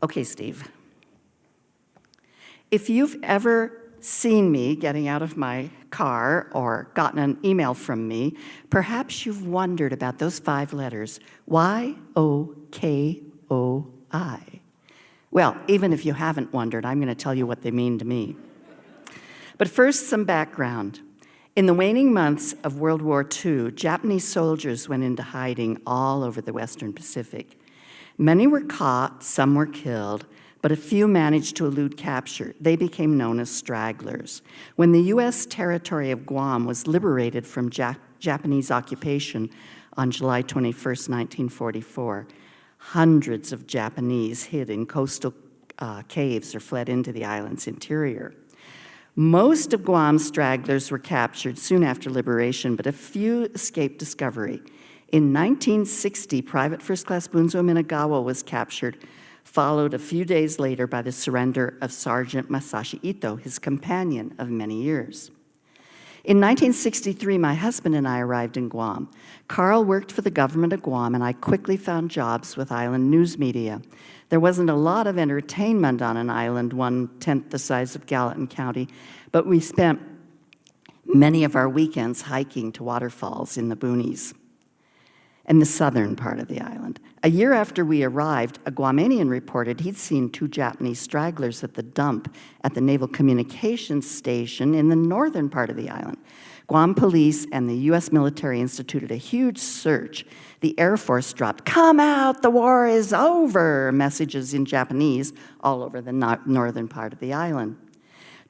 Okay, Steve. If you've ever seen me getting out of my car or gotten an email from me, perhaps you've wondered about those 5 letters, Y-O-K-O-I. Well, even if you haven't wondered, I'm going to tell you what they mean to me. But first, some background. In the waning months of World War II, Japanese soldiers went into hiding all over the Western Pacific. Many were caught, some were killed, but a few managed to elude capture. They became known as stragglers. When the U.S. territory of Guam was liberated from Japanese occupation on July 21st, 1944, hundreds of Japanese hid in coastal caves or fled into the island's interior. Most of Guam's stragglers were captured soon after liberation, but a few escaped discovery. In 1960, Private First Class Bunzo Minagawa was captured, followed a few days later by the surrender of Sergeant Masashi Ito, his companion of many years. In 1963, my husband and I arrived in Guam. Carl worked for the government of Guam, and I quickly found jobs with island news media. There wasn't a lot of entertainment on an island 1/10 the size of Gallatin County, but we spent many of our weekends hiking to waterfalls in the boonies and the southern part of the island. A year after we arrived, a Guamanian reported he'd seen 2 Japanese stragglers at the dump at the Naval Communications Station in the northern part of the island. Guam police and the U.S. military instituted a huge search. The Air Force dropped, "Come out, the war is over," messages in Japanese all over the northern part of the island.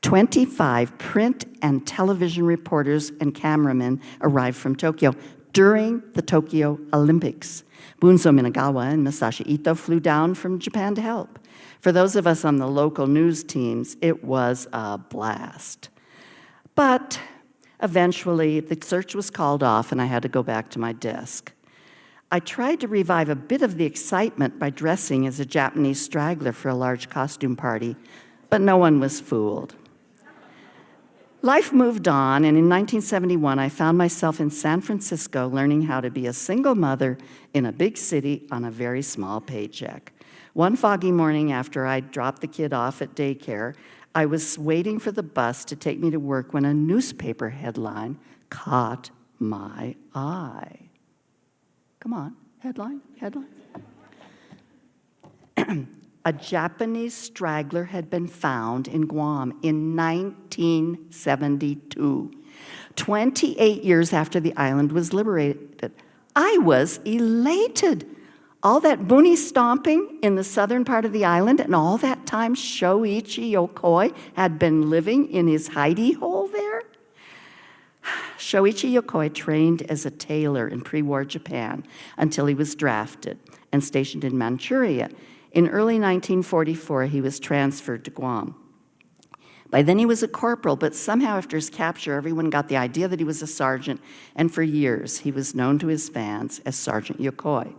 25 print and television reporters and cameramen arrived from Tokyo during the Tokyo Olympics. Bunzo Minagawa and Masashi Ito flew down from Japan to help. For those of us on the local news teams, it was a blast. But eventually, the search was called off, and I had to go back to my desk. I tried to revive a bit of the excitement by dressing as a Japanese straggler for a large costume party, but no one was fooled. Life moved on, and in 1971, I found myself in San Francisco learning how to be a single mother in a big city on a very small paycheck. One foggy morning after I'd dropped the kid off at daycare, I was waiting for the bus to take me to work when a newspaper headline caught my eye. Come on, headline. A Japanese straggler had been found in Guam in 1972, 28 years after the island was liberated. I was elated. All that boonie stomping in the southern part of the island, and all that time Shoichi Yokoi had been living in his hidey hole there. Shoichi Yokoi trained as a tailor in pre-war Japan until he was drafted and stationed in Manchuria. In early 1944, he was transferred to Guam. By then he was a corporal, but somehow after his capture, everyone got the idea that he was a sergeant, and for years he was known to his fans as Sergeant Yokoi.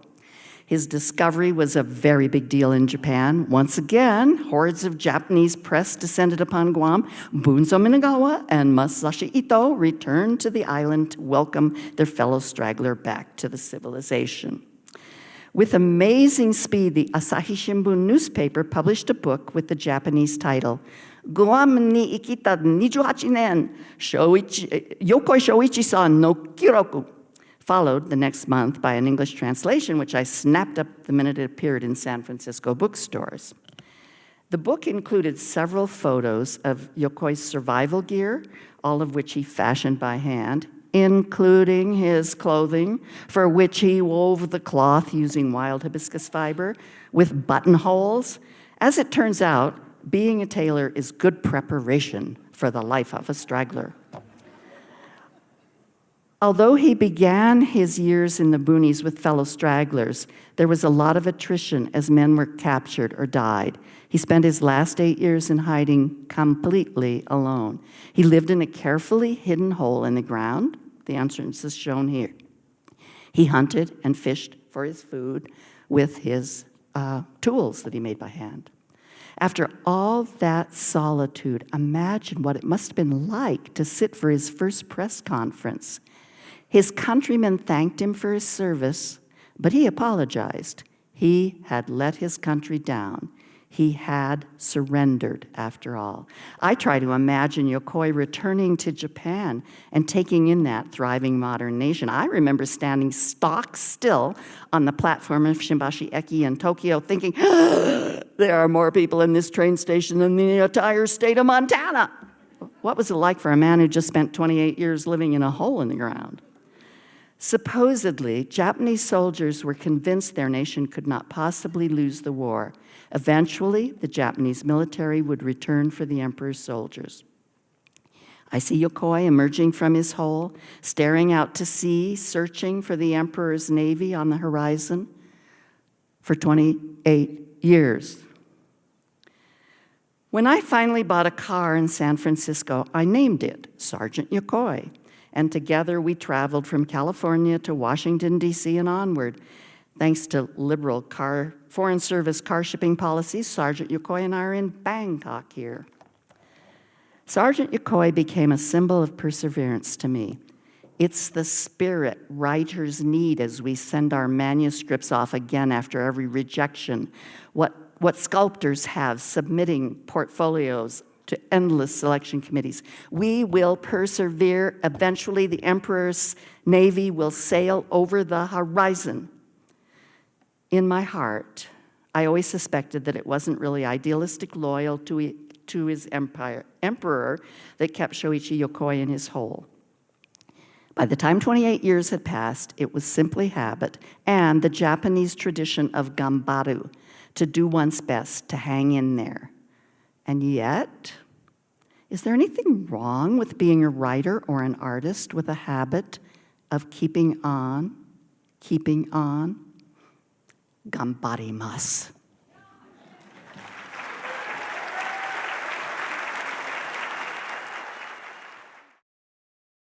His discovery was a very big deal in Japan. Once again, hordes of Japanese press descended upon Guam. Bunzo Minagawa and Masashi Ito returned to the island to welcome their fellow straggler back to the civilization. With amazing speed, the Asahi Shimbun newspaper published a book with the Japanese title, Guam ni ikita 28 nen, Yokoi Shoichi-san no Kiroku, followed the next month by an English translation, which I snapped up the minute it appeared in San Francisco bookstores. The book included several photos of Yokoi's survival gear, all of which he fashioned by hand, including his clothing, for which he wove the cloth using wild hibiscus fiber with buttonholes. As it turns out, being a tailor is good preparation for the life of a straggler. Although he began his years in the boonies with fellow stragglers, there was a lot of attrition as men were captured or died. He spent his last 8 years in hiding completely alone. He lived in a carefully hidden hole in the ground. The entrance is shown here. He hunted and fished for his food with his tools that he made by hand. After all that solitude, imagine what it must have been like to sit for his first press conference. His countrymen thanked him for his service, but he apologized. He had let his country down. He had surrendered, after all. I try to imagine Yokoi returning to Japan and taking in that thriving modern nation. I remember standing stock still on the platform of Shimbashi Eki in Tokyo thinking, there are more people in this train station than the entire state of Montana. What was it like for a man who just spent 28 years living in a hole in the ground? Supposedly, Japanese soldiers were convinced their nation could not possibly lose the war. Eventually, the Japanese military would return for the emperor's soldiers. I see Yokoi emerging from his hole, staring out to sea, searching for the emperor's navy on the horizon for 28 years. When I finally bought a car in San Francisco, I named it Sergeant Yokoi. And together we traveled from California to Washington, D.C. and onward. Thanks to liberal Foreign Service car shipping policies, Sergeant Yokoi and I are in Bangkok here. Sergeant Yokoi became a symbol of perseverance to me. It's the spirit writers need as we send our manuscripts off again after every rejection. What sculptors have submitting portfolios to endless selection committees. We will persevere. Eventually, the emperor's navy will sail over the horizon. In my heart, I always suspected that it wasn't really idealistic loyalty to his emperor that kept Shoichi Yokoi in his hole. By the time 28 years had passed, it was simply habit and the Japanese tradition of gambaru, to do one's best, to hang in there. And yet, is there anything wrong with being a writer or an artist with a habit of keeping on? Gambarimasu.